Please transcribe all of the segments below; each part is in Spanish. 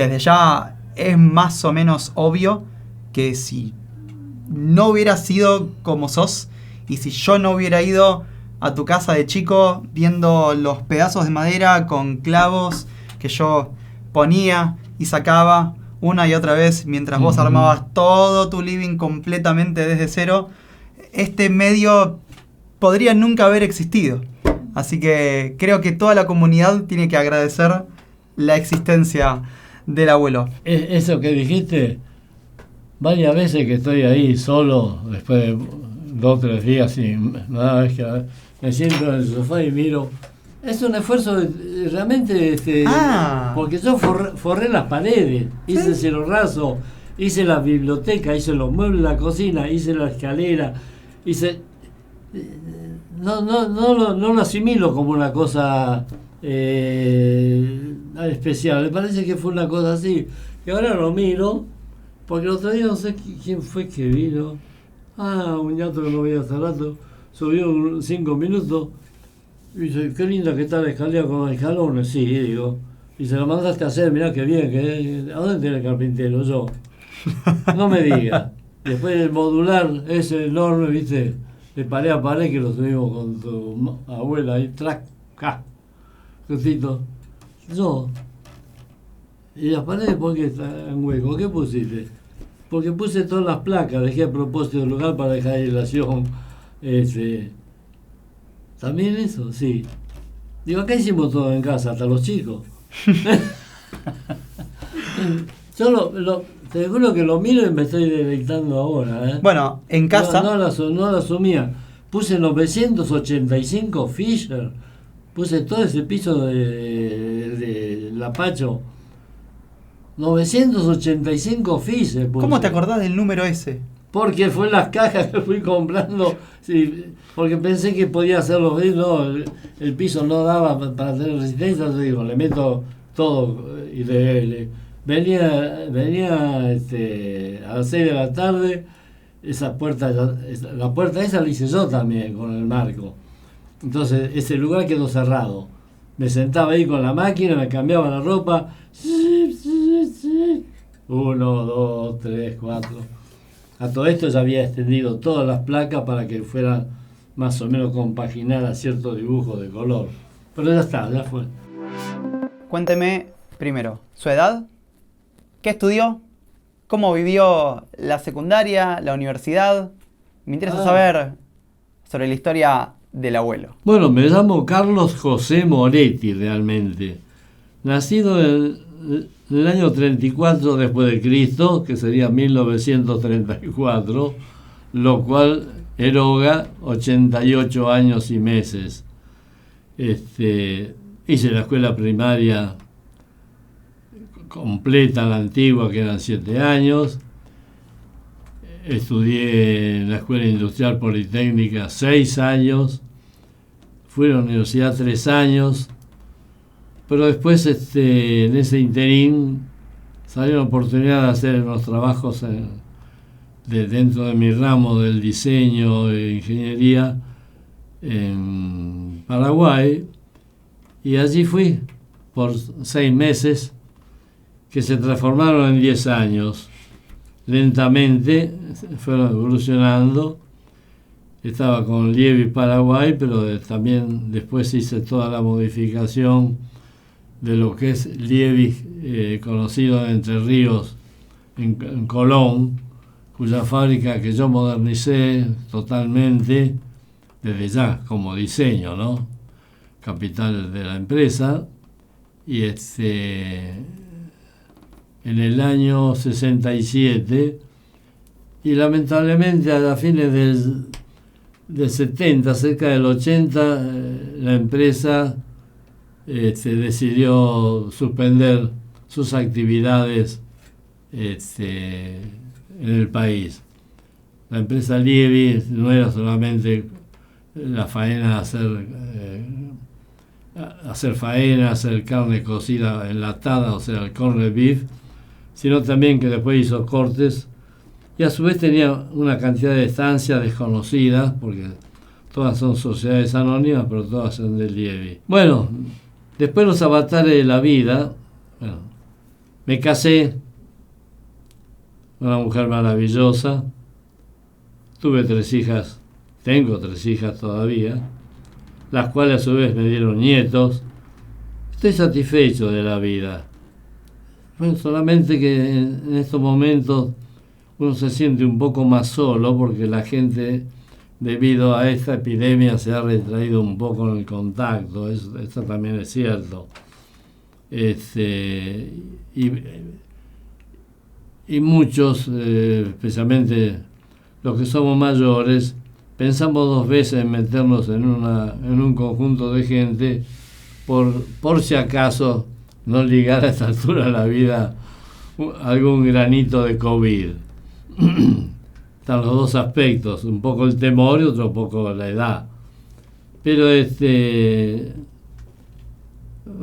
desde ya es más o menos obvio que si no hubieras sido como sos y si yo no hubiera ido a tu casa de chico viendo los pedazos de madera con clavos que yo ponía y sacaba una y otra vez mientras vos armabas todo tu living completamente desde cero, este medio podría nunca haber existido. Así que creo que toda la comunidad tiene que agradecer la existencia del abuelo. Eso que dijiste, varias veces que estoy ahí solo, después de 2 o 3 días sin nada, es que me siento en el sofá y miro. Es un esfuerzo realmente, porque yo forré las paredes, hice el cielo raso, hice la biblioteca, hice los muebles de la cocina, hice la escalera, hice... No lo asimilo como una cosa especial, me parece que fue una cosa así, que ahora lo miro, porque el otro día no sé quién fue que vino, un ñato que no veía hace rato, subió 5 minutos, y dice, qué linda que está la escalera con los escalones, sí, digo, y se la mandaste a hacer, mirá qué bien, ¿a dónde tiene el carpintero? Yo, no me diga, después el modular ese enorme, viste, de pared a pared que lo tuvimos con tu abuela ahí, justito. Yo. ¿Y las paredes por qué están huecos? ¿Qué pusiste? Porque puse todas las placas, dejé a propósito el lugar para dejar aislación. ¿También eso? Sí. Digo, acá hicimos todo en casa, hasta los chicos. Yo te juro que lo miro y me estoy deleitando ahora. Bueno, en casa... No lo asumía. Puse 985 Fisher. Puse todo ese piso de Lapacho. 985 Fisher. Puse. ¿Cómo te acordás del número ese? Porque fue en las cajas que fui comprando. Sí, porque pensé que podía hacerlo bien. No, el piso no daba para tener resistencia. Entonces digo, le meto todo y venía a las 6 de la tarde, la puerta esa la hice yo también con el marco. Entonces ese lugar quedó cerrado. Me sentaba ahí con la máquina, me cambiaba la ropa. 1, 2, 3, 4. A todo esto ya había extendido todas las placas para que fuera más o menos compaginar a cierto dibujo de color. Pero ya está, ya fue. Cuénteme primero, ¿su edad? ¿Qué estudió? ¿Cómo vivió la secundaria, la universidad? Me interesa saber sobre la historia del abuelo. Bueno, me llamo Carlos José Moretti realmente. Nacido en el año 34 después de Cristo, que sería 1934, lo cual eroga 88 años y meses. Hice la escuela primaria completa, la antigua, que eran 7 años. Estudié en la Escuela Industrial Politécnica 6 años. Fui a la universidad 3 años. Pero después, en ese interín, salió la oportunidad de hacer unos trabajos dentro de mi ramo del diseño e ingeniería en Paraguay. Y allí fui por 6 meses, que se transformaron en 10 años. Lentamente fueron evolucionando. Estaba con Liebig Paraguay, pero también después hice toda la modificación de lo que es Liebig, conocido en Entre Ríos, en Colón, cuya fábrica que yo modernicé totalmente, desde ya, como diseño, ¿no? Capital de la empresa. Y en el año 67, y lamentablemente a fines del 70, cerca del 80, la empresa decidió suspender sus actividades en el país. La empresa Liebig no era solamente la faena de hacer faena, hacer carne cocida enlatada, o sea, el corned beef, sino también que después hizo cortes, y a su vez tenía una cantidad de estancias desconocidas, porque todas son sociedades anónimas, pero todas son del Liebig. Bueno, después los avatares de la vida, Me casé, una mujer maravillosa, tuve 3 hijas, tengo 3 hijas todavía, las cuales a su vez me dieron nietos. Estoy satisfecho de la vida. Bueno, solamente que en estos momentos uno se siente un poco más solo porque la gente, debido a esta epidemia, se ha retraído un poco en el contacto. Eso también es cierto. Y muchos, especialmente los que somos mayores, pensamos 2 veces en meternos en un conjunto de gente por si acaso no ligar a esta altura de la vida algún granito de COVID. Están los 2 aspectos, un poco el temor y otro poco la edad. Pero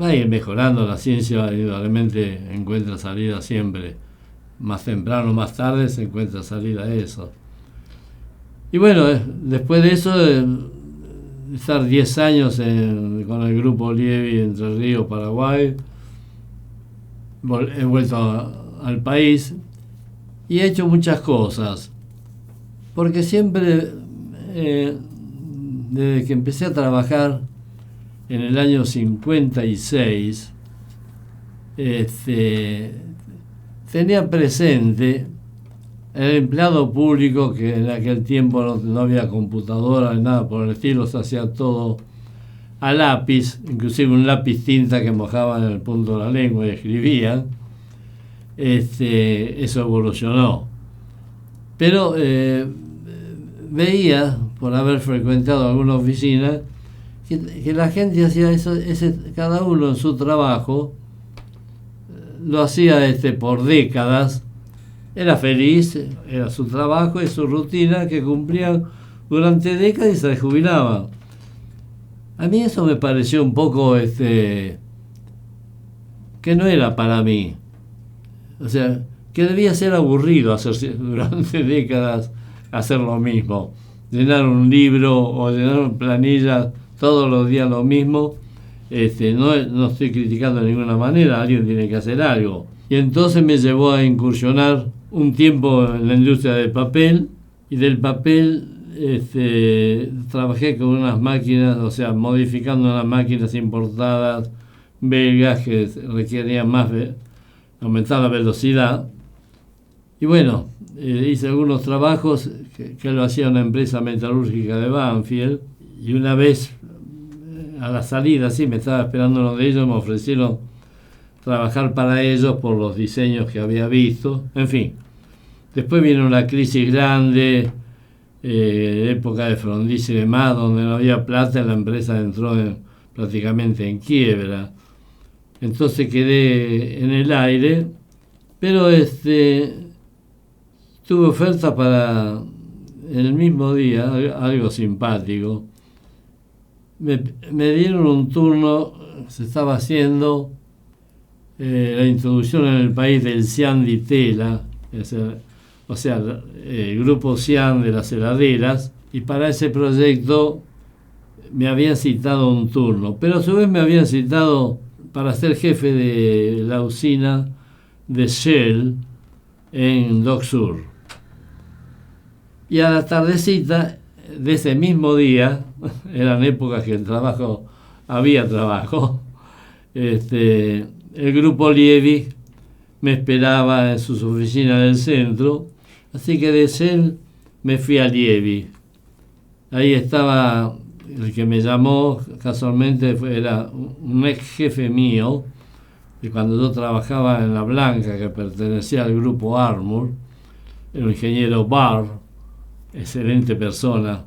va a ir mejorando, la ciencia indudablemente encuentra salida siempre. Más temprano o más tarde se encuentra salida a eso. Y bueno, después de eso, estar 10 años con el grupo Lievi Entre Ríos, Paraguay, he vuelto al país y he hecho muchas cosas, porque siempre, desde que empecé a trabajar en el año 56, tenía presente el empleado público, que en aquel tiempo no había computadora ni nada por el estilo, se hacía todo a lápiz, inclusive un lápiz tinta que mojaban en el punto de la lengua y escribían. Eso evolucionó. Pero veía, por haber frecuentado alguna oficina, que la gente hacía eso, cada uno en su trabajo, lo hacía por décadas. Era feliz, era su trabajo y su rutina que cumplían durante décadas y se jubilaban. A mí eso me pareció un poco que no era para mí. O sea, que debía ser aburrido hacer durante décadas hacer lo mismo. Llenar un libro o llenar planillas todos los días lo mismo. No estoy criticando de ninguna manera, alguien tiene que hacer algo. Y entonces me llevó a incursionar un tiempo en la industria del papel, y del papel trabajé con unas máquinas, o sea, modificando unas máquinas importadas belgas que requerían aumentar la velocidad. Y bueno, hice algunos trabajos que lo hacía una empresa metalúrgica de Banfield, y una vez a la salida, sí, me estaba esperando uno de ellos, me ofrecieron trabajar para ellos por los diseños que había visto, en fin. Después vino una crisis grande, época de Frondizi y demás, donde no había plata, la empresa entró prácticamente en quiebra. Entonces quedé en el aire, pero tuve oferta para el mismo día, algo simpático. Me dieron un turno, se estaba haciendo la introducción en el país del Cian di Tela, o sea, el grupo Cian de las heladeras, y para ese proyecto me habían citado un turno, pero a su vez me habían citado para ser jefe de la usina de Shell en Dock Sur. Y a la tardecita de ese mismo día, eran épocas que había trabajo, el grupo Lievi me esperaba en sus oficinas del centro, así que de Shell me fui a Lievi. Ahí estaba el que me llamó, casualmente era un ex jefe mío, y cuando yo trabajaba en La Blanca, que pertenecía al grupo Armour, el ingeniero Barr, excelente persona,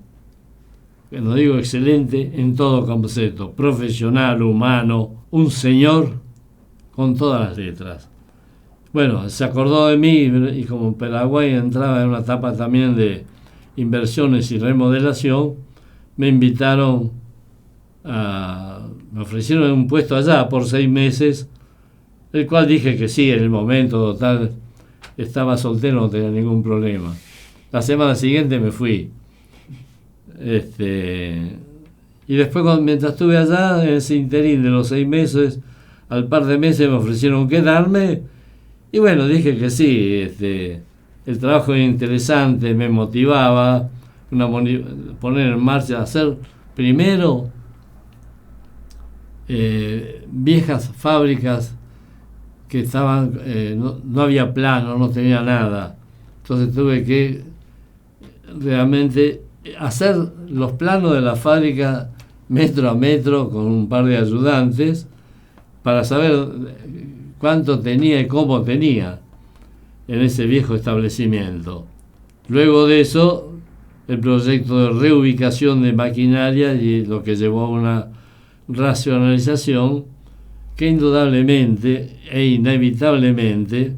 no digo excelente en todo concepto, profesional, humano, un señor con todas las letras. Bueno, se acordó de mí, y como Paraguay entraba en una etapa también de inversiones y remodelación, me ofrecieron un puesto allá por 6 meses, el cual dije que sí, en el momento total, estaba soltero, no tenía ningún problema. La semana siguiente me fui. Y después, mientras estuve allá, en ese interín de los 6 meses, al par de meses me ofrecieron quedarme, Y bueno, dije que sí, el trabajo era interesante, me motivaba, poner en marcha, hacer primero viejas fábricas que estaban, no había plano, no tenía nada. Entonces tuve que realmente hacer los planos de la fábrica metro a metro con un par de ayudantes para saber cuánto tenía y cómo tenía en ese viejo establecimiento. Luego de eso, el proyecto de reubicación de maquinaria y lo que llevó a una racionalización que indudablemente e inevitablemente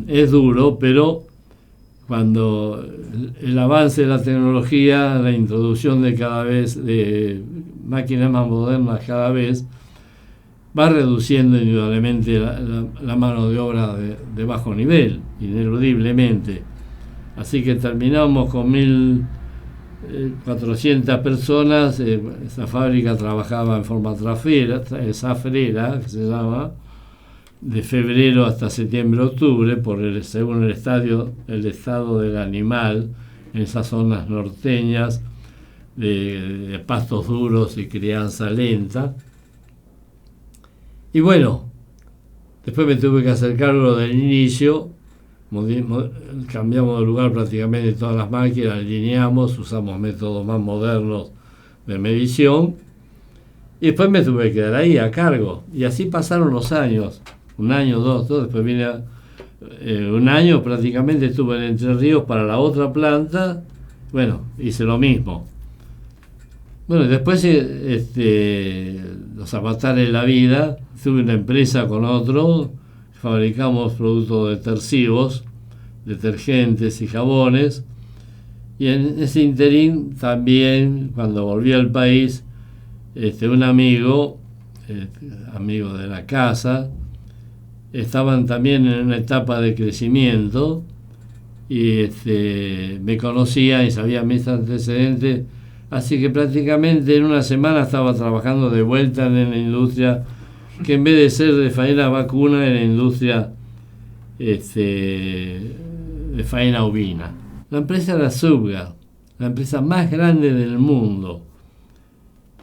es duro, pero cuando el avance de la tecnología, la introducción de cada vez de máquinas más modernas cada vez, va reduciendo indudablemente la mano de obra de bajo nivel, ineludiblemente. Así que terminamos con 1.400 personas. Esa fábrica trabajaba en forma safrera, que se llama, de febrero hasta septiembre-octubre, según el estado del animal en esas zonas norteñas de pastos duros y crianza lenta. Y bueno, después me tuve que hacer cargo del inicio. Cambiamos de lugar prácticamente todas las máquinas, alineamos, usamos métodos más modernos de medición, y después me tuve que quedar ahí a cargo. Y así pasaron los años, un año, dos, después vine un año prácticamente estuve en Entre Ríos para la otra planta. Bueno, hice lo mismo. Bueno, después los avatares de la vida, tuve una empresa con otro, fabricamos productos detergentes, detergentes y jabones, y en ese interín también, cuando volví al país, un amigo de la casa, estaban también en una etapa de crecimiento y me conocía y sabía mis antecedentes, así que prácticamente en una semana estaba trabajando de vuelta en la industria, que en vez de ser de faena vacuna, era industria de faena ovina. La empresa era Subga, la empresa más grande del mundo.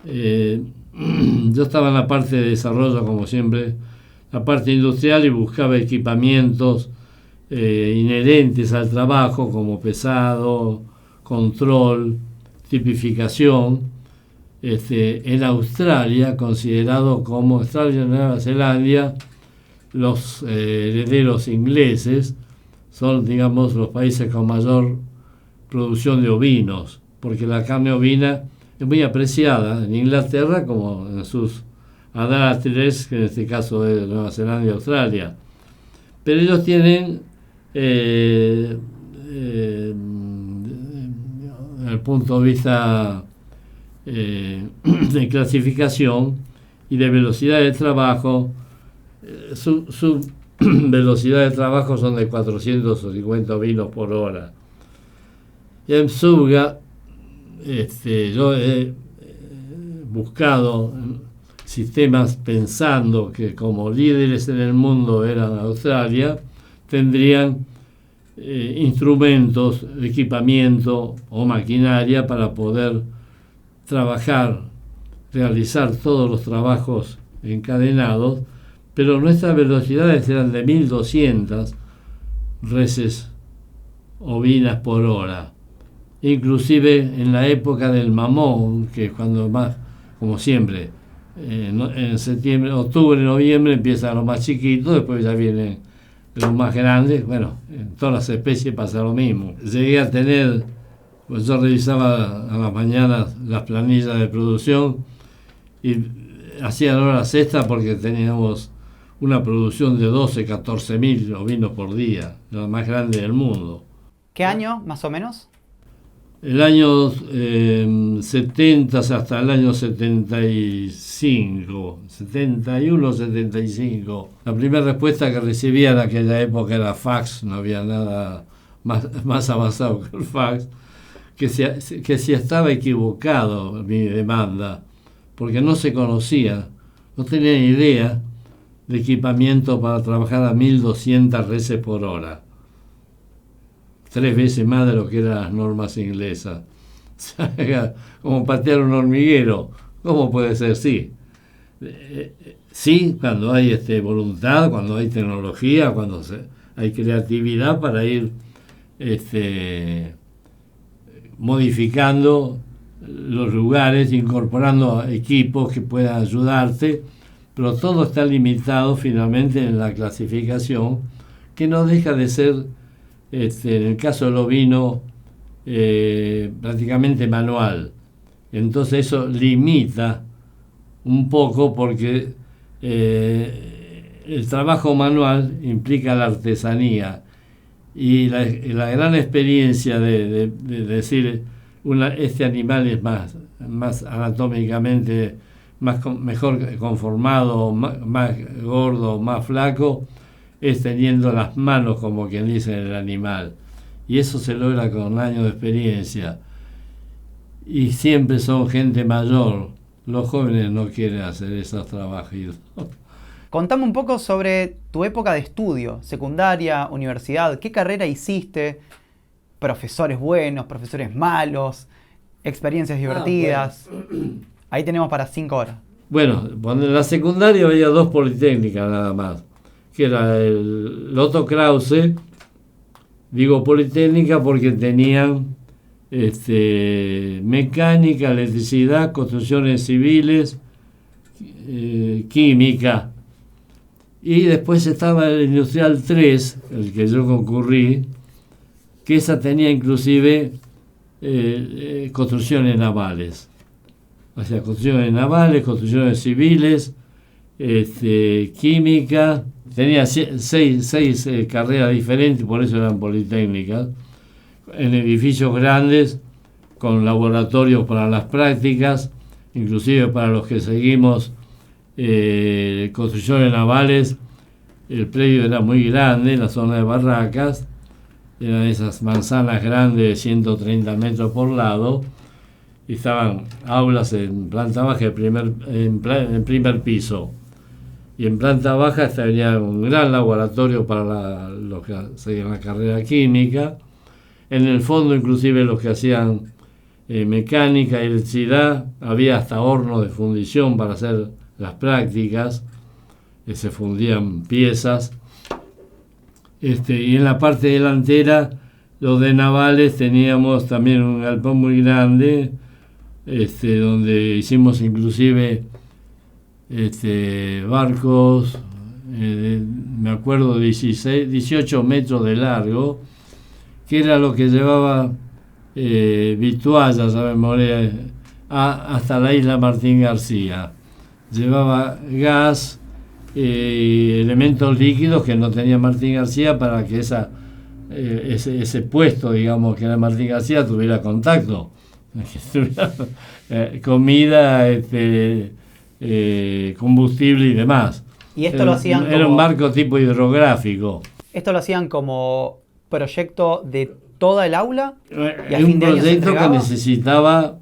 Yo estaba en la parte de desarrollo, como siempre, la parte industrial, y buscaba equipamientos inherentes al trabajo, como pesado, control, tipificación. En Australia, considerado como Australia y Nueva Zelanda, los herederos ingleses son, digamos, los países con mayor producción de ovinos, porque la carne ovina es muy apreciada en Inglaterra como en sus adráctiles, que en este caso es Nueva Zelanda y Australia. Pero ellos tienen, desde el punto de vista de clasificación y de velocidad de trabajo, su velocidad de trabajo son de 450 ovinos por hora. Y en Subga yo he buscado sistemas pensando que como líderes en el mundo eran Australia, tendrían instrumentos, equipamiento o maquinaria para poder trabajar, realizar todos los trabajos encadenados, pero nuestras velocidades eran de 1.200 reses ovinas por hora. Inclusive en la época del mamón, que es cuando más, como siempre, en septiembre, octubre, noviembre empiezan los más chiquitos, después ya vienen los más grandes. Bueno, en todas las especies pasa lo mismo. Llegué a tener, pues yo revisaba a las mañanas las planillas de producción y hacían horas extra porque teníamos una producción de 14 mil ovinos por día, la más grande del mundo. ¿Qué año, más o menos? El año 70 hasta el año 75, 71, 75. La primera respuesta que recibía en aquella época era fax, no había nada más avanzado que el fax, que si estaba equivocado mi demanda, porque no se conocía, no tenía idea de equipamiento para trabajar a 1200 reses por hora. 3 veces más de lo que eran las normas inglesas. Como patear un hormiguero. ¿Cómo puede ser? Sí. Sí, cuando hay voluntad, cuando hay tecnología, cuando hay creatividad para ir modificando los lugares, incorporando equipos que puedan ayudarte, pero todo está limitado finalmente en la clasificación, que no deja de ser, en el caso del ovino, prácticamente manual. Entonces eso limita un poco porque el trabajo manual implica la artesanía y la gran experiencia de decir este animal es más anatómicamente mejor conformado, más gordo, más flaco, es teniendo las manos, como quien dice, en el animal. Y eso se logra con años de experiencia. Y siempre son gente mayor. Los jóvenes no quieren hacer esos trabajos. Contame un poco sobre tu época de estudio, secundaria, universidad. ¿Qué carrera hiciste? Profesores buenos, profesores malos, experiencias divertidas. Ahí tenemos para 5 horas. Bueno, en la secundaria había 2 politécnicas nada más, que era el Otto Krause. Digo politécnica porque tenían mecánica, electricidad, construcciones civiles, química. Y después estaba el Industrial 3, el que yo concurrí, que esa tenía inclusive construcciones navales. O sea, construcciones navales, construcciones civiles, química. Tenía 6 carreras diferentes, por eso eran politécnicas, en edificios grandes, con laboratorios para las prácticas, inclusive para los que seguimos construcciones navales. El predio era muy grande, en la zona de Barracas, eran esas manzanas grandes de 130 metros por lado, y estaban aulas en planta baja en primer piso. Y en planta baja tenía un gran laboratorio para los que seguían la carrera química. En el fondo, inclusive, los que hacían mecánica, electricidad, había hasta hornos de fundición para hacer las prácticas, se fundían piezas. Y en la parte delantera, los de navales, teníamos también un galpón muy grande, donde hicimos inclusive barcos, me acuerdo, 18 metros de largo, que era lo que llevaba vituallas a memoria hasta la isla Martín García. Llevaba gas, elementos líquidos que no tenía Martín García, para que ese puesto, digamos, que era Martín García, tuviera contacto, comida, combustible y demás. Y esto lo hacían era un barco tipo hidrográfico. ¿Esto lo hacían como proyecto de toda el aula? Es un proyecto que necesitaba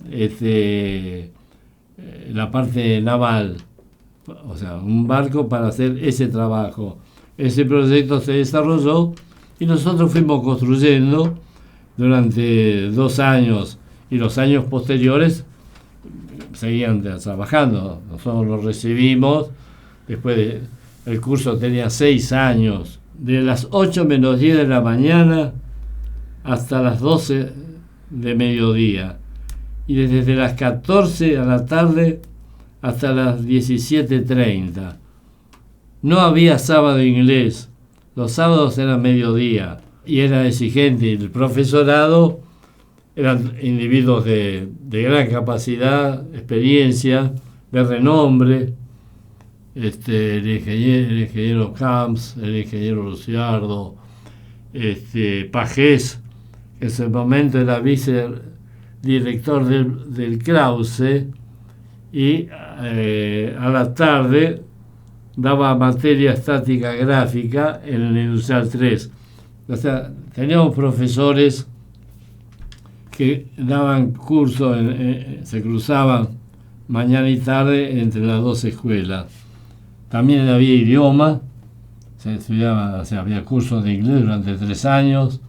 la parte naval, o sea, un barco para hacer ese trabajo. Ese proyecto se desarrolló y nosotros fuimos construyendo durante 2 años, y los años posteriores seguían trabajando. Nosotros lo recibimos, después el curso tenía 6 años, de las 8 menos 10 de la mañana hasta las 12 de mediodía, y desde las 14 a la tarde hasta las 17:30. No había sábado inglés, los sábados eran mediodía, y era exigente. El profesorado eran individuos de gran capacidad, experiencia, de renombre. El ingeniero Camps, el ingeniero Luciardo, Pajés, que en ese momento era vicedirector del Krause, y a la tarde daba materia estática gráfica en el Industrial 3. O sea, teníamos profesores que daban cursos, se cruzaban mañana y tarde entre las 2 escuelas. También había idioma, se estudiaba, o sea, había cursos de inglés durante 3 años,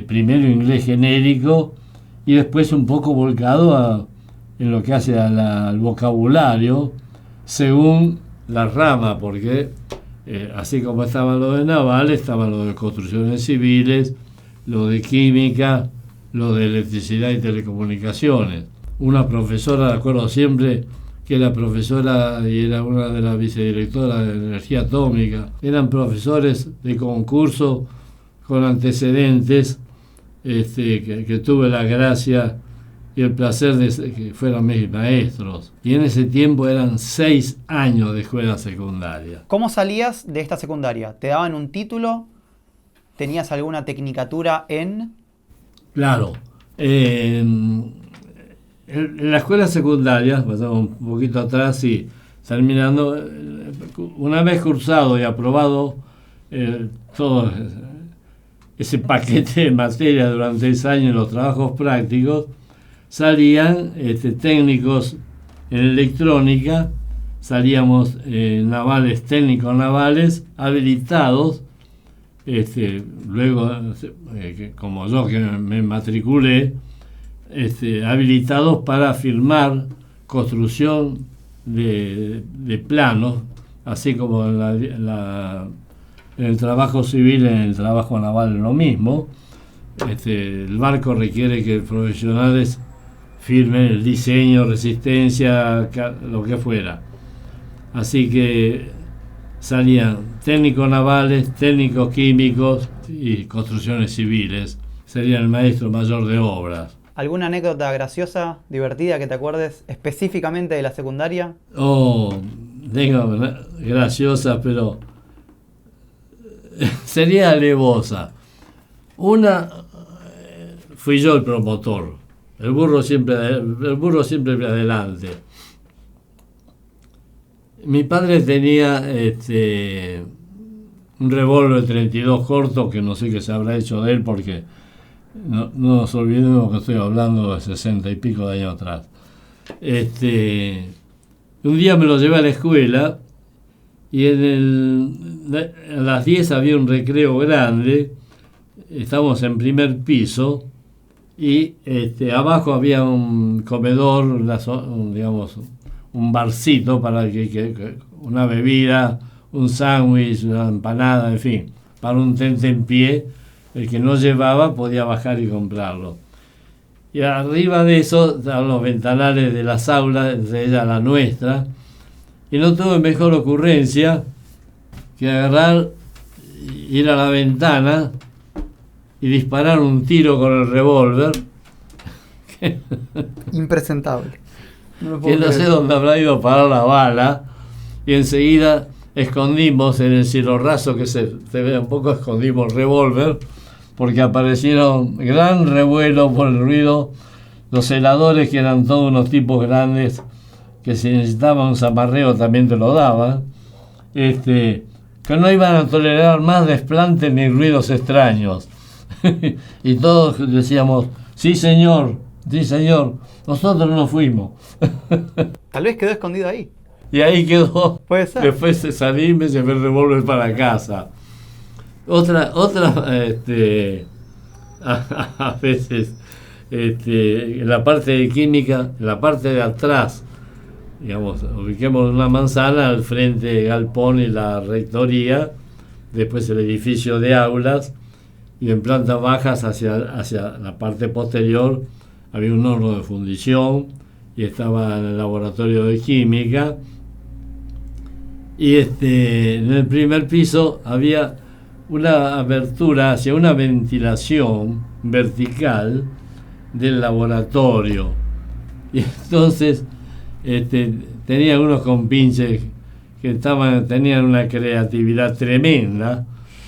primero inglés genérico y después un poco volcado en lo que hace al vocabulario según la rama, porque así como estaban lo de naval, estaban lo de construcciones civiles, lo de química, lo de electricidad y telecomunicaciones. Una profesora, de acuerdo siempre, que era profesora y era una de las vicedirectoras de energía atómica, eran profesores de concurso con antecedentes, que tuve la gracia y el placer de que fueran mis maestros. Y en ese tiempo eran 6 años de escuela secundaria. ¿Cómo salías de esta secundaria? ¿Te daban un título? ¿Tenías alguna tecnicatura en...? Claro. En la escuela secundaria, pasamos un poquito atrás y terminando, una vez cursado y aprobado todo ese paquete de materia durante 6 años, los trabajos prácticos, salían técnicos en electrónica, salíamos navales, técnicos navales, habilitados, luego, como yo que me matriculé, habilitados para firmar construcción de planos, así como en el trabajo civil, en el trabajo naval lo mismo. El barco requiere que profesionales firmen el diseño, resistencia, lo que fuera. Así que salían técnicos navales, técnicos químicos y construcciones civiles. Sería el maestro mayor de obras. ¿Alguna anécdota graciosa, divertida que te acuerdes específicamente de la secundaria? Tengo graciosa, pero sería alevosa. Una, fui yo el promotor. El burro siempre adelante. Mi padre tenía un revólver 32 corto, que no sé qué se habrá hecho de él, porque no nos olvidemos que estoy hablando de 60 y pico de años atrás. Un día me lo llevé a la escuela y a las 10 había un recreo grande, estábamos en primer piso y abajo había un comedor, un barcito para que una bebida, un sándwich, una empanada, en fin, para un tentempié. El que no llevaba podía bajar y comprarlo. Y arriba de eso estaban los ventanales de las aulas, entre ellas la nuestra, y no tuve mejor ocurrencia que agarrar, ir a la ventana y disparar un tiro con el revólver. Impresentable. Que no sé dónde habrá ido a parar la bala, y enseguida escondimos en el cielo raso, que se ve un poco, escondimos el revólver, porque aparecieron gran revuelo por el ruido. Los celadores, que eran todos unos tipos grandes, que si necesitaban un zamarreo también te lo daban, que no iban a tolerar más desplantes ni ruidos extraños. Y todos decíamos, sí señor, nosotros no fuimos. Tal vez quedó escondido ahí. Y ahí quedó. Puede ser. Después salí y me llevé el revólver para casa. Otra a veces, en la parte de química, en la parte de atrás, digamos, ubiquemos una manzana, al frente galpón y la rectoría, después el edificio de aulas, y en plantas bajas hacia la parte posterior había un horno de fundición y estaba en el laboratorio de química. Y en el primer piso había una abertura hacia una ventilación vertical del laboratorio. Y entonces tenía unos compinches que tenían una creatividad tremenda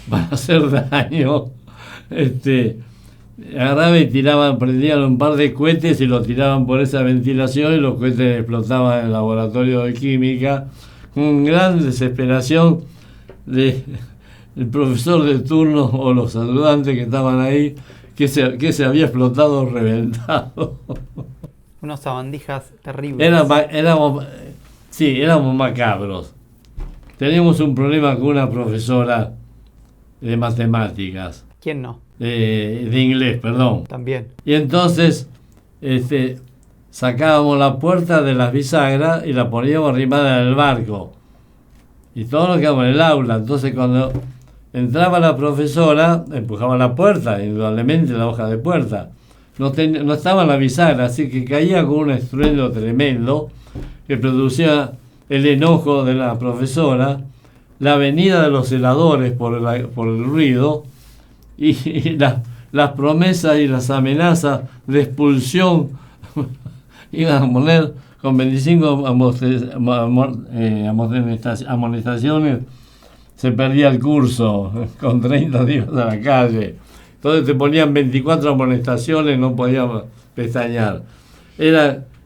para hacer daño. Agarraban y tiraban, prendían un par de cohetes y los tiraban por esa ventilación, y los cohetes explotaban en el laboratorio de química, con gran desesperación del profesor de turno o los ayudantes que estaban ahí, que se había explotado, reventado. Unos sabandijas terribles. Éramos macabros. teníamos un problema con una profesora de matemáticas. ¿Quién no? De inglés, perdón. También. Y entonces sacábamos la puerta de las bisagras y la poníamos arrimada en el barco. Y todos nos quedamos en el aula. Entonces cuando entraba la profesora, empujaba la puerta, indudablemente la hoja de puerta. No estaba en la bisagra, así que caía con un estruendo tremendo que producía el enojo de la profesora, la venida de los celadores por el ruido y las promesas y las amenazas de expulsión. Iban a poner con 25 amonestaciones, se perdía el curso, con 30 días a la calle. Entonces te ponían 24 amonestaciones, no podíamos pestañear.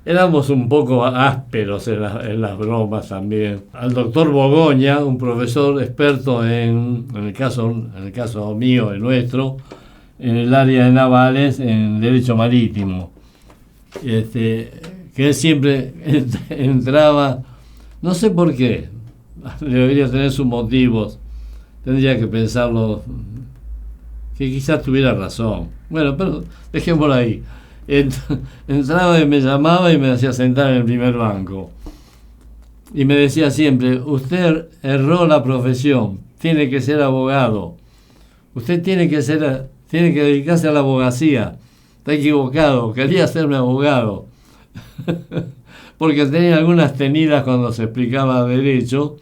Éramos un poco ásperos en las bromas también. Al doctor Bogoña, un profesor experto en el caso mío, el nuestro, en el área de navales, en derecho marítimo. Que él siempre entraba, no sé por qué, debería tener sus motivos, tendría que pensarlo, que quizás tuviera razón. Bueno, pero dejémoslo ahí. Entraba y me llamaba y me hacía sentar en el primer banco. Y me decía siempre, usted erró la profesión, tiene que ser abogado. Usted tiene que dedicarse a la abogacía. Está equivocado, quería serme abogado. Porque tenía algunas tenidas cuando se explicaba derecho.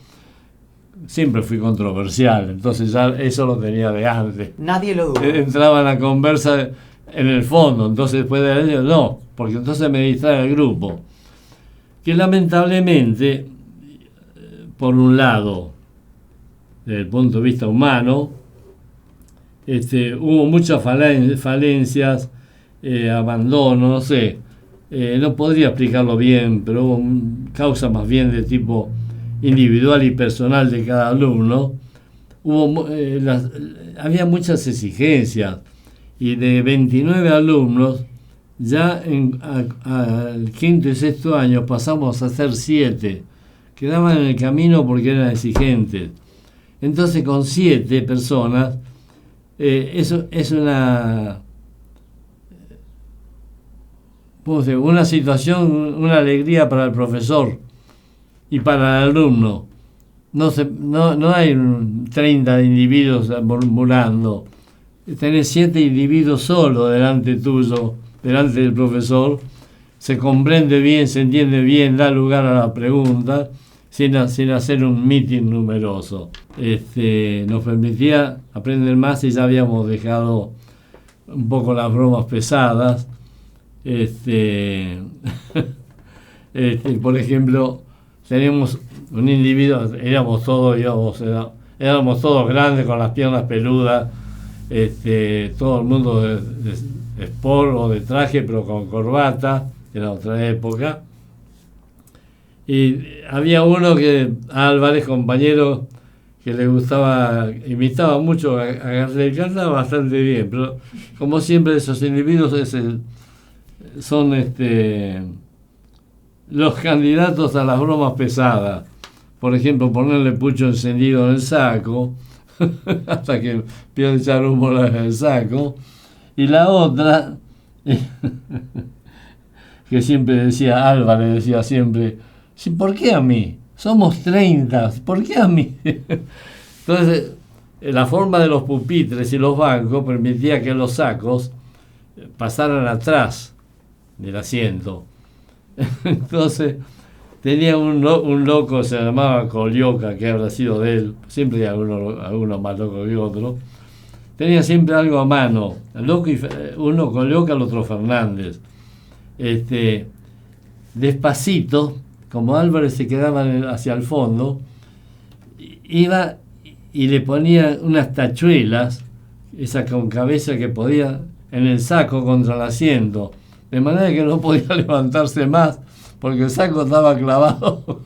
Siempre fui controversial, entonces ya eso lo tenía de antes. Nadie lo duda. Entraba en la conversa en el fondo, entonces después de ello no, porque entonces me distrae el grupo. Que lamentablemente, por un lado, desde el punto de vista humano, hubo muchas falencias, abandono, no sé, no podría explicarlo bien, pero hubo causas más bien de tipo individual y personal de cada alumno. Había muchas exigencias y de 29 alumnos ya al quinto y sexto año pasamos a ser 7. Quedaban en el camino porque eran exigentes. Entonces con 7 personas eso es una situación, una alegría para el profesor y para el alumno. No hay 30 individuos murmurando. Tenés 7 individuos solo delante tuyo, delante del profesor. Se comprende bien, se entiende bien, da lugar a la pregunta, sin hacer un mitin numeroso. Nos permitía aprender más y ya habíamos dejado un poco las bromas pesadas. Por ejemplo, teníamos un individuo, éramos todos grandes con las piernas peludas, todo el mundo de sport o de traje, pero con corbata, era otra época. Y había uno Álvarez, compañero, que le gustaba, imitaba mucho a Gardel, cantaba bastante bien, pero como siempre esos individuos son los candidatos a las bromas pesadas. Por ejemplo, ponerle pucho encendido en el saco, hasta que empieza a echar humo en el saco. Y la otra, que siempre decía, Álvarez decía siempre, sí, ¿por qué a mí? Somos 30, ¿por qué a mí? Entonces, la forma de los pupitres y los bancos permitía que los sacos pasaran atrás del asiento. Entonces, tenía un loco, se llamaba Colioca, que habrá sido de él, siempre hay algunos más locos que otros. Tenía siempre algo a mano, uno Colioca, el otro Fernández. Despacito, como Álvarez se quedaba hacia el fondo, iba y le ponía unas tachuelas, esa con cabeza que podía, en el saco contra el asiento, de manera que no podía levantarse más, porque el saco estaba clavado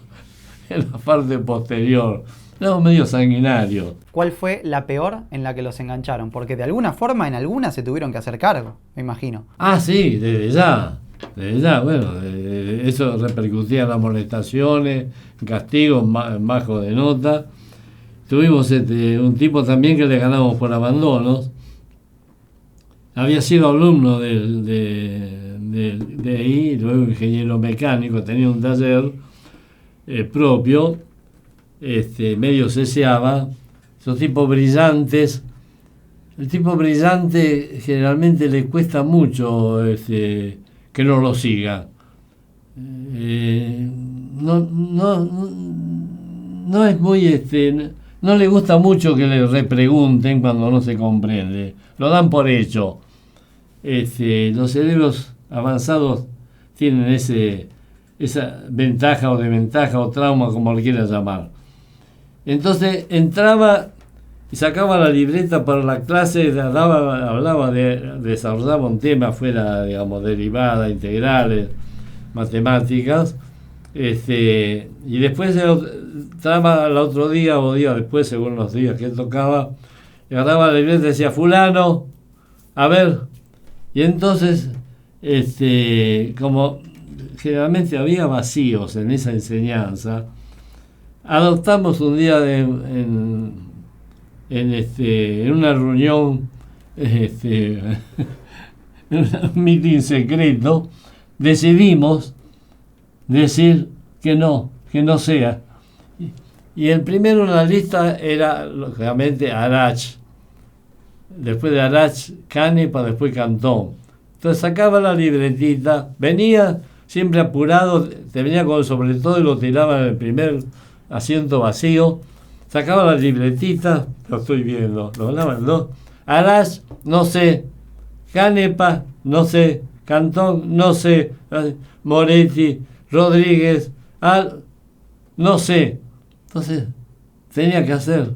en la parte posterior. Era medio sanguinario. ¿Cuál fue la peor en la que los engancharon? Porque de alguna forma, en alguna se tuvieron que hacer cargo, me imagino. Ah, sí, desde ya, bueno, eso repercutía en las molestaciones, en castigos, en bajo de nota. Tuvimos un tipo también que le ganamos por abandonos. Había sido alumno de ahí, luego ingeniero mecánico, tenía un taller propio, medio ceseaba. Esos tipos brillantes. El tipo brillante generalmente le cuesta mucho que no lo siga. No es muy, no le gusta mucho que le repregunten cuando no se comprende. Lo dan por hecho. Los cerebros avanzados tienen esa ventaja o desventaja o trauma, como lo quieras llamar. Entonces entraba y sacaba la libreta para la clase, desarrollaba un tema fuera, digamos, derivada, integrales, matemáticas, y después entraba al otro día o día después, según los días que él tocaba, y agarraba la libreta y decía, fulano, a ver, y entonces, como generalmente había vacíos en esa enseñanza, adoptamos un día en una reunión, en un meeting secreto, decidimos decir que no sea. Y el primero en la lista era, lógicamente, Arach. Después de Arach, Canepa, después Cantón. Entonces sacaba la libretita, venía siempre apurado, te venía con el sobre todo y lo tiraba en el primer asiento vacío, sacaba la libretita, lo estoy viendo, lo ganaban dos. Arach, no sé. Canepa, no sé. Cantón, no sé. Moretti, Rodríguez, no sé. Entonces, tenía que hacer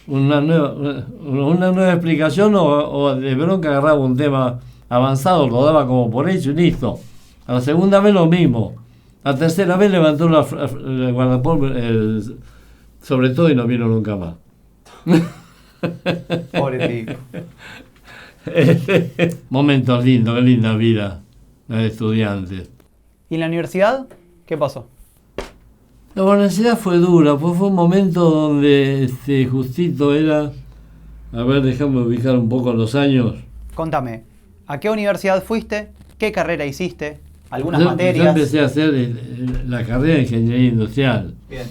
una nueva explicación o de bronca agarraba un tema avanzado, lo daba como por hecho y listo. A la segunda vez lo mismo. La tercera vez levantó el guardapolvo, sobre todo, y no vino nunca más. Pobre tipo. Momentos lindos, qué linda vida la de estudiantes. ¿Y en la universidad? ¿Qué pasó? La universidad fue dura, pues fue un momento donde justito era, a ver, déjame ubicar un poco los años. Contame, ¿a qué universidad fuiste? ¿Qué carrera hiciste? ¿Algunas Yo materias? empecé a hacer la carrera de ingeniería industrial. Bien.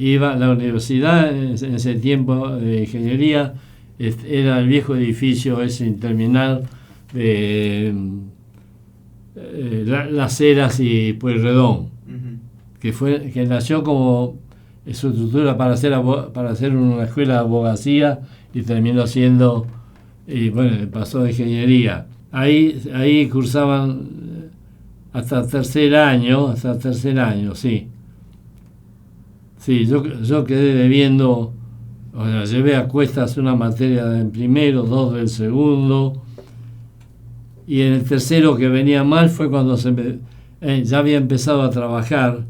Iba a la universidad en ese tiempo de ingeniería, era el viejo edificio ese interminable de Las Heras y Pueyrredón, que nació como su estructura para hacer una escuela de abogacía y terminó siendo, y bueno, pasó de ingeniería. Ahí cursaban hasta tercer año, sí. Sí, yo quedé debiendo, o sea, llevé a cuestas una materia del primero, 2 del segundo, y en el tercero que venía mal fue cuando ya había empezado a trabajar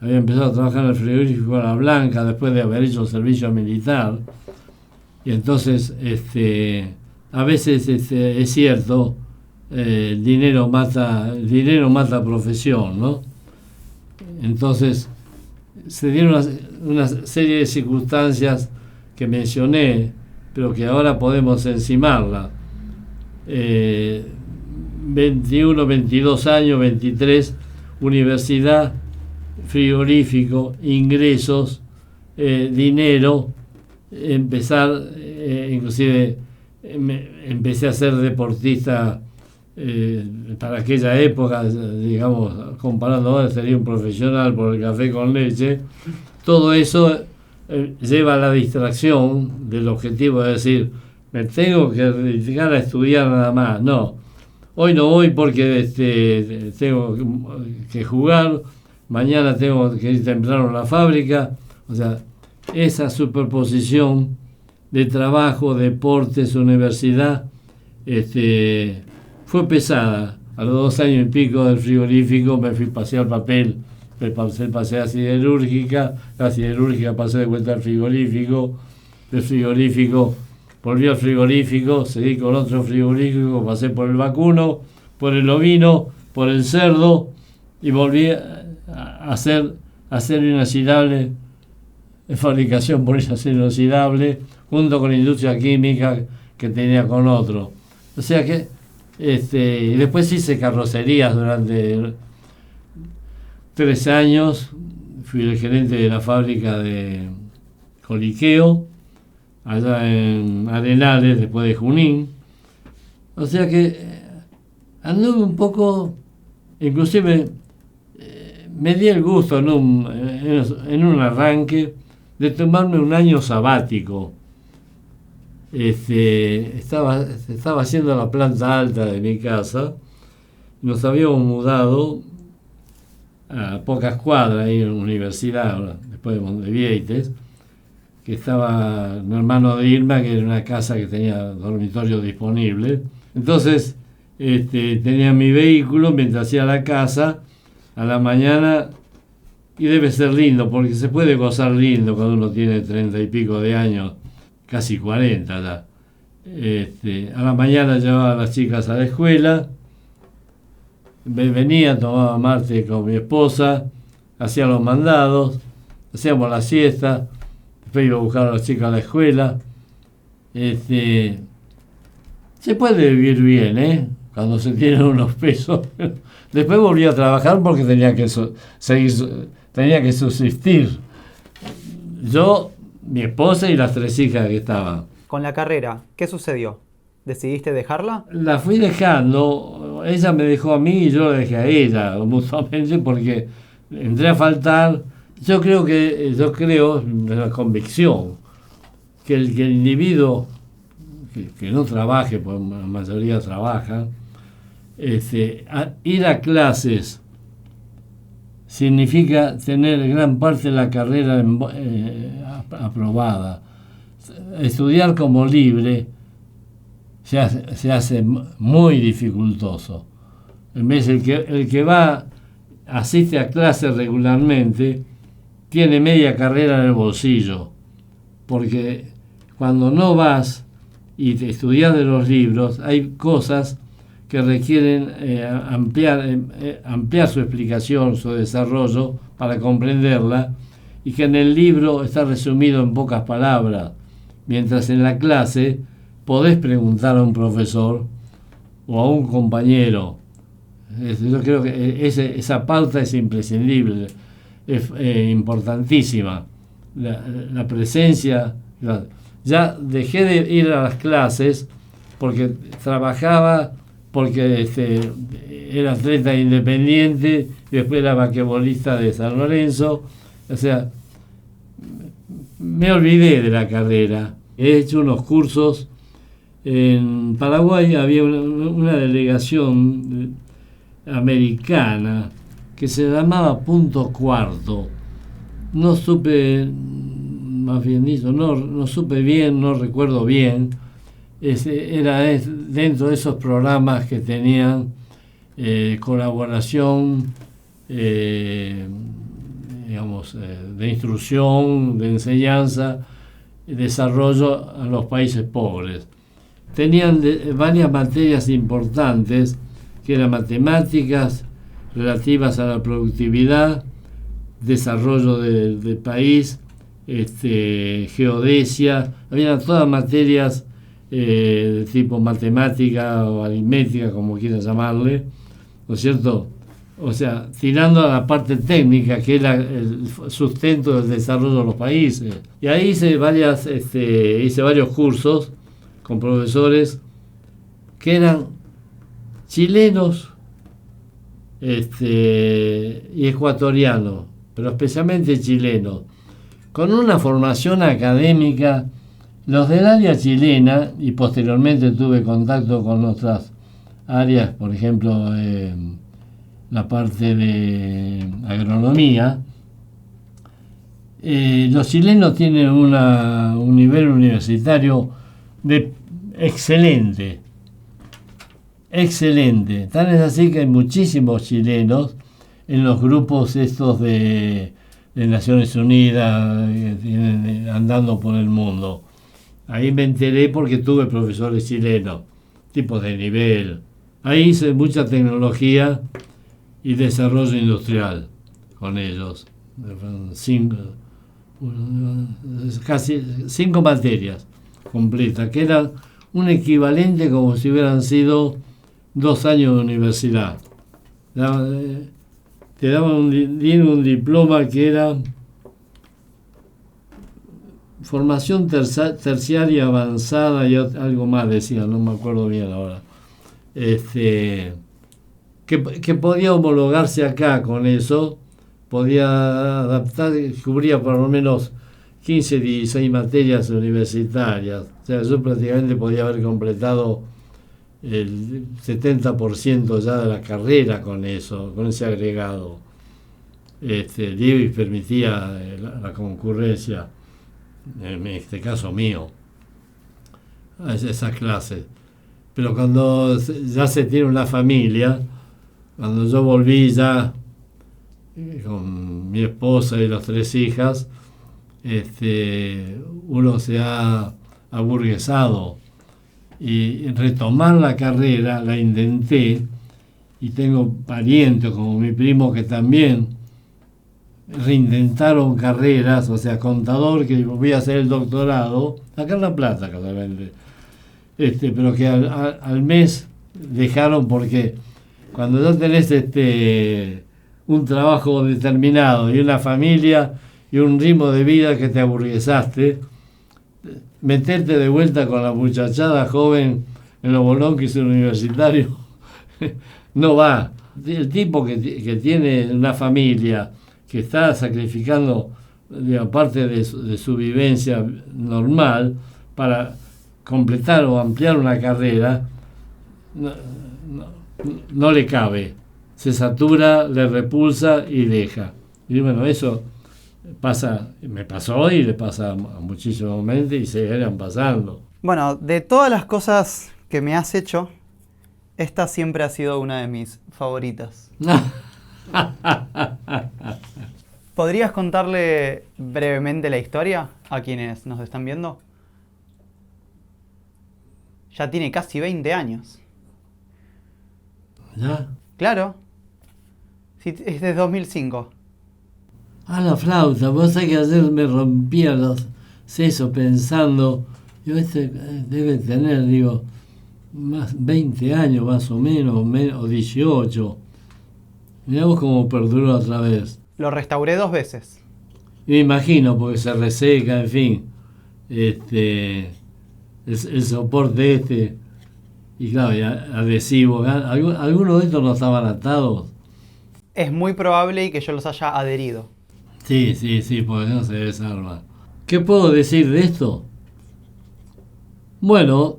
en el frigorífico La Blanca después de haber hecho servicio militar, y entonces a veces es cierto, el dinero mata profesión, ¿no? Entonces se dieron una serie de circunstancias que mencioné, pero que ahora podemos encimarla. 21, 22 años, 23, universidad, frigorífico, ingresos, dinero, empezar, inclusive empecé a ser deportista para aquella época, digamos, comparando ahora, sería un profesional por el café con leche. Todo eso lleva a la distracción del objetivo de decir, me tengo que dedicar a estudiar nada más. No, hoy no voy porque tengo que jugar, mañana tengo que ir temprano a la fábrica. O sea, esa superposición de trabajo, deportes, universidad, fue pesada. A los 2 años y pico del frigorífico me fui a pasear papel, pasé a siderúrgica, la siderúrgica pasé de vuelta al frigorífico, del frigorífico volví al frigorífico, seguí con otro frigorífico, pasé por el vacuno, por el ovino, por el cerdo, y volví a hacer acero inoxidable, fabricación por acero inoxidable, junto con la industria química que tenía con otro. O sea que, y después hice carrocerías durante 3 años, fui el gerente de la fábrica de Coliqueo, allá en Arenales, después de Junín. O sea que anduve un poco, inclusive me di el gusto en un arranque de tomarme un año sabático. Estaba haciendo la planta alta de mi casa, nos habíamos mudado a pocas cuadras, ahí en la universidad, después de Montevieites, que estaba un hermano de Irma, que era una casa que tenía dormitorio disponible. Entonces, tenía mi vehículo mientras hacía la casa, a la mañana, y debe ser lindo, porque se puede gozar lindo cuando uno tiene 30 y pico de años, casi 40 ya. A la mañana llevaba a las chicas a la escuela, venía, tomaba mate con mi esposa, hacía los mandados, hacíamos la siesta, después iba a buscar a las chicas a la escuela. Se puede vivir bien, cuando se tienen unos pesos. Después volví a trabajar porque tenía que subsistir. Yo, mi esposa y las 3 hijas que estaban. Con la carrera, ¿qué sucedió? ¿Decidiste dejarla? La fui dejando, ella me dejó a mí y yo la dejé a ella, mutuamente, porque entré a faltar. Yo creo, la convicción, que el individuo que no trabaje, porque la mayoría trabaja, ir a clases significa tener gran parte de la carrera aprobada. Estudiar como libre se hace muy dificultoso. En vez el que asiste a clases regularmente, tiene media carrera en el bolsillo, porque cuando no vas y te estudias de los libros, hay cosas que requieren ampliar su explicación, su desarrollo, para comprenderla, y que en el libro está resumido en pocas palabras, mientras en la clase podés preguntar a un profesor o a un compañero. Yo creo que esa pauta es imprescindible, es importantísima. La presencia. Ya dejé de ir a las clases porque trabajaba, porque era atleta independiente, y después era basquetbolista de San Lorenzo. O sea, me olvidé de la carrera. He hecho unos cursos. En Paraguay había una delegación americana que se llamaba Punto Cuarto. No supe, más bien dicho, no supe bien, no recuerdo bien. Era dentro de esos programas que tenían colaboración, de instrucción, de enseñanza, desarrollo a los países pobres. Tenían varias materias importantes, que eran matemáticas relativas a la productividad, desarrollo del país, geodesia. Había todas materias de tipo matemática o aritmética, como quieras llamarle, ¿no es cierto? O sea, tirando a la parte técnica, que era el sustento del desarrollo de los países. Y ahí hice varios cursos con profesores que eran chilenos y ecuatorianos, pero especialmente chilenos, con una formación académica. Los del área chilena, y posteriormente tuve contacto con otras áreas, por ejemplo, la parte de agronomía. Los chilenos tienen un nivel universitario excelente. Tan es así que hay muchísimos chilenos en los grupos estos de Naciones Unidas, andando por el mundo. Ahí me enteré porque tuve profesores chilenos, tipos de nivel. Ahí hice mucha tecnología y desarrollo industrial con ellos. Casi 5 materias completas, que eran un equivalente como si hubieran sido 2 años de universidad. Te daban un diploma que era formación terciaria avanzada y algo más decía, no me acuerdo bien ahora. Que podía homologarse acá con eso, podía adaptar, cubría por lo menos 15, 16 materias universitarias. O sea, yo prácticamente podía haber completado el 70% ya de la carrera con eso, con ese agregado. Divis permitía la concurrencia, en este caso mío, a esas clases. Pero cuando ya se tiene una familia, cuando yo volví ya con mi esposa y las 3 hijas, uno se ha aburguesado. Y retomar la carrera la intenté, y tengo parientes como mi primo que también reintentaron carreras, o sea, contador, que voy a hacer el doctorado, acá en La Plata, claramente. Pero que al mes dejaron, porque cuando ya tenés un trabajo determinado y una familia y un ritmo de vida que te aburguesaste, meterte de vuelta con la muchachada joven en los bolonquis universitarios no va. El tipo que tiene una familia, que está sacrificando parte de su vivencia normal para completar o ampliar una carrera, no le cabe. Se satura, le repulsa y deja. Y bueno, eso me pasó y le pasa a muchísimos momentos y seguirán pasando. Bueno, de todas las cosas que me has hecho, esta siempre ha sido una de mis favoritas. ¿Podrías contarle brevemente la historia a quienes nos están viendo? Ya tiene casi 20 años. ¿Ya? Claro. Sí, es de 2005. La flauta. Vos sabés que ayer me rompía los sesos pensando, yo debe tener, más 20 años más o menos, o 18. Mirá vos cómo perduró otra vez. Lo restauré 2 veces. Y me imagino, porque se reseca, en fin. El soporte y claro, y adhesivo. ¿Algunos de estos no estaban atados? Es muy probable que yo los haya adherido. Sí, porque no se desarma. ¿Qué puedo decir de esto? Bueno,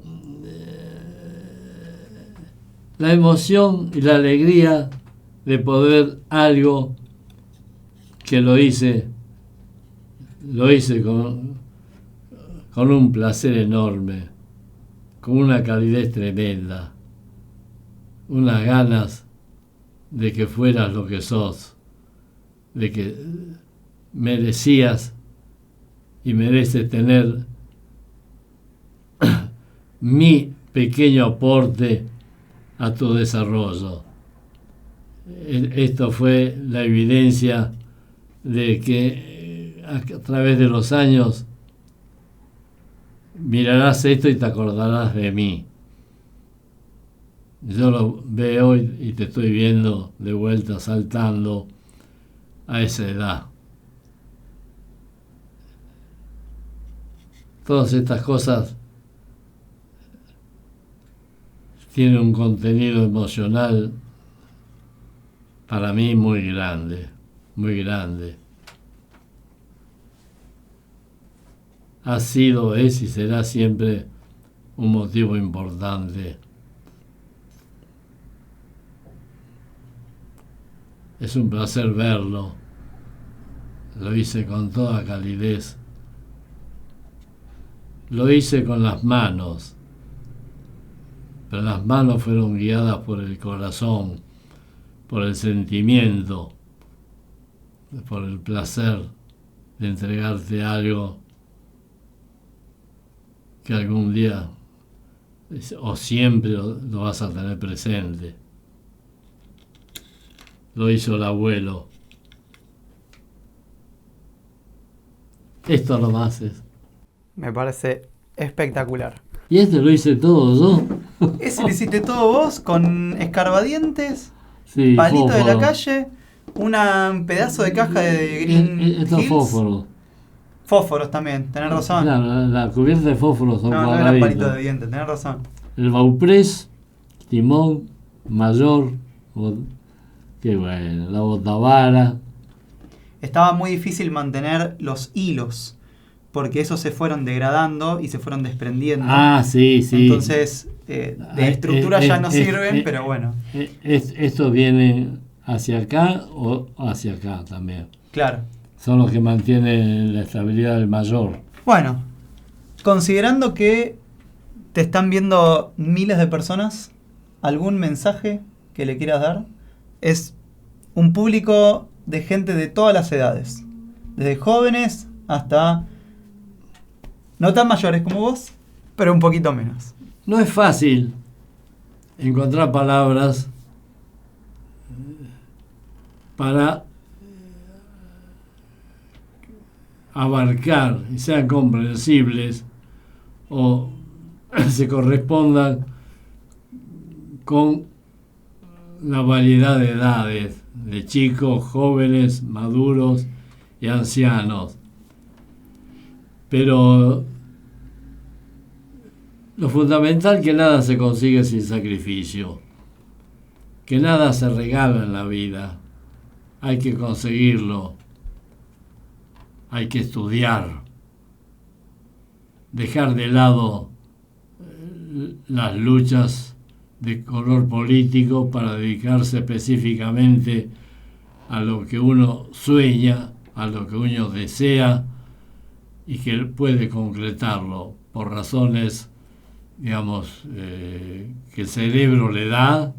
la emoción y la alegría de poder algo que lo hice con un placer enorme, con una calidez tremenda, unas ganas de que fueras lo que sos, de que merecías y mereces tener mi pequeño aporte a tu desarrollo. Esto fue la evidencia de que a través de los años mirarás esto y te acordarás de mí. Yo lo veo y te estoy viendo de vuelta saltando a esa edad. Todas estas cosas tienen un contenido emocional para mí muy grande, muy grande. Ha sido, es y será siempre un motivo importante. Es un placer verlo. Lo hice con toda calidez. Lo hice con las manos, pero las manos fueron guiadas por el corazón, por el sentimiento, por el placer de entregarte algo que algún día o siempre lo vas a tener presente. lo hizo el abuelo. Esto nomás es. Me parece espectacular. Y este lo hice todo yo. Ese lo hiciste todo vos, con escarbadientes, Sí, palito de la fósforo. calle, un pedazo de caja de Green Estos Hills. fósforos. Fósforos también, tenés razón. Claro, la cubierta de fósforos son No, no era cuadraditos. palito de diente, tenés razón. El Bauprés, timón, mayor, qué bueno, la botavara. Estaba muy difícil mantener los hilos, porque esos se fueron degradando y se fueron desprendiendo. Ah, sí, sí. Entonces, de estructura ya no sirven, pero bueno, Estos vienen hacia acá o hacia acá también. claro. Son los que mantienen la estabilidad del mayor. Bueno, considerando que te están viendo miles de personas, ¿algún mensaje que le quieras dar? Es un público de gente de todas las edades, desde jóvenes hasta no tan mayores como vos, pero un poquito menos. No es fácil encontrar palabras para abarcar y sean comprensibles o se correspondan con la variedad de edades, de chicos, jóvenes, maduros y ancianos. Pero lo fundamental es que nada se consigue sin sacrificio, que nada se regala en la vida, hay que conseguirlo, hay que estudiar, dejar de lado las luchas de color político para dedicarse específicamente a lo que uno sueña, a lo que uno desea y que puede concretarlo por razones, digamos, que el cerebro le da,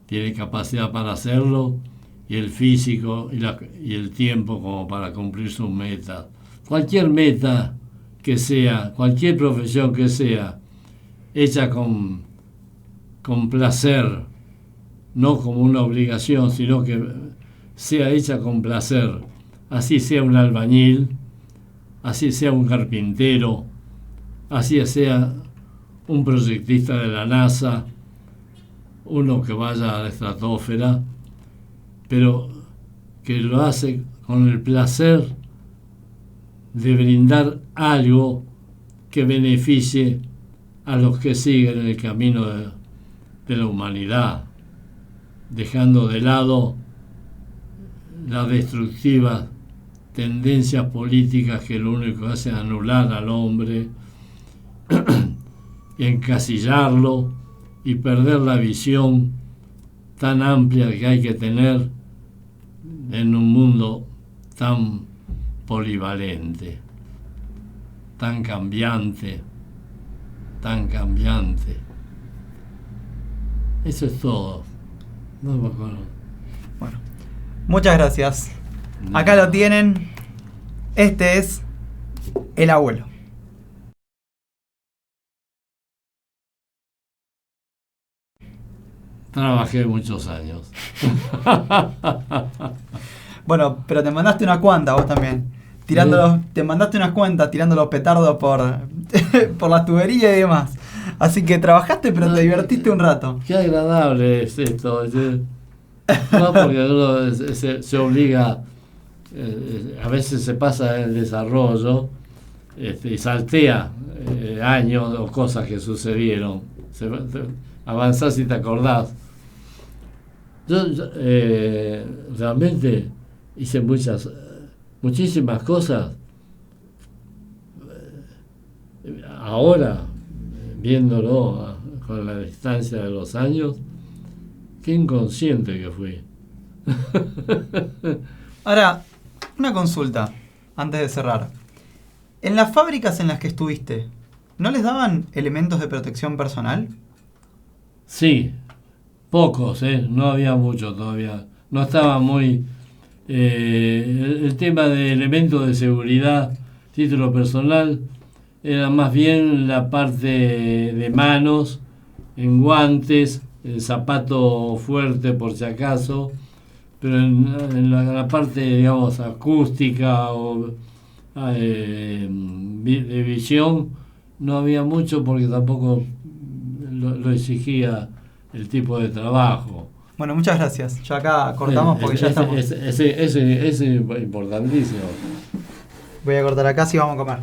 tiene capacidad para hacerlo, y el físico y el tiempo como para cumplir sus metas. Cualquier meta que sea, cualquier profesión que sea, hecha con placer, no como una obligación, sino que sea hecha con placer, así sea un albañil, así sea un carpintero, así sea un proyectista de la NASA, uno que vaya a la estratosfera, pero que lo hace con el placer de brindar algo que beneficie a los que siguen en el camino de la humanidad, dejando de lado las destructivas tendencias políticas que lo único que hacen es anular al hombre, y encasillarlo y perder la visión tan amplia que hay que tener en un mundo tan polivalente, tan cambiante, tan cambiante. Eso es todo. No me acuerdo. Bueno, muchas gracias. Acá lo tienen. Este es el abuelo. Trabajé muchos años. Bueno, pero te mandaste unas cuantas vos también. Te mandaste unas cuantas tirando los petardos por, por las tuberías y demás. Así que trabajaste, pero te divertiste un rato. Qué agradable es esto. No, porque uno se obliga, a veces se pasa en el desarrollo y saltea años o cosas que sucedieron. Avanzás y te acordás. Yo realmente hice muchísimas cosas. Ahora, viéndolo con la distancia de los años, qué inconsciente que fui. Ahora, una consulta, antes de cerrar. En las fábricas en las que estuviste, ¿no les daban elementos de protección personal? Sí, pocos, no había mucho todavía. No estaba muy... el tema de elementos de seguridad, título personal, era más bien la parte de manos, en guantes, el zapato fuerte por si acaso, pero en la parte, digamos, acústica o de visión no había mucho porque tampoco lo exigía el tipo de trabajo. Bueno, muchas gracias. Ya acá cortamos porque ya estamos. Es importantísimo. Voy a cortar acá si vamos a comer.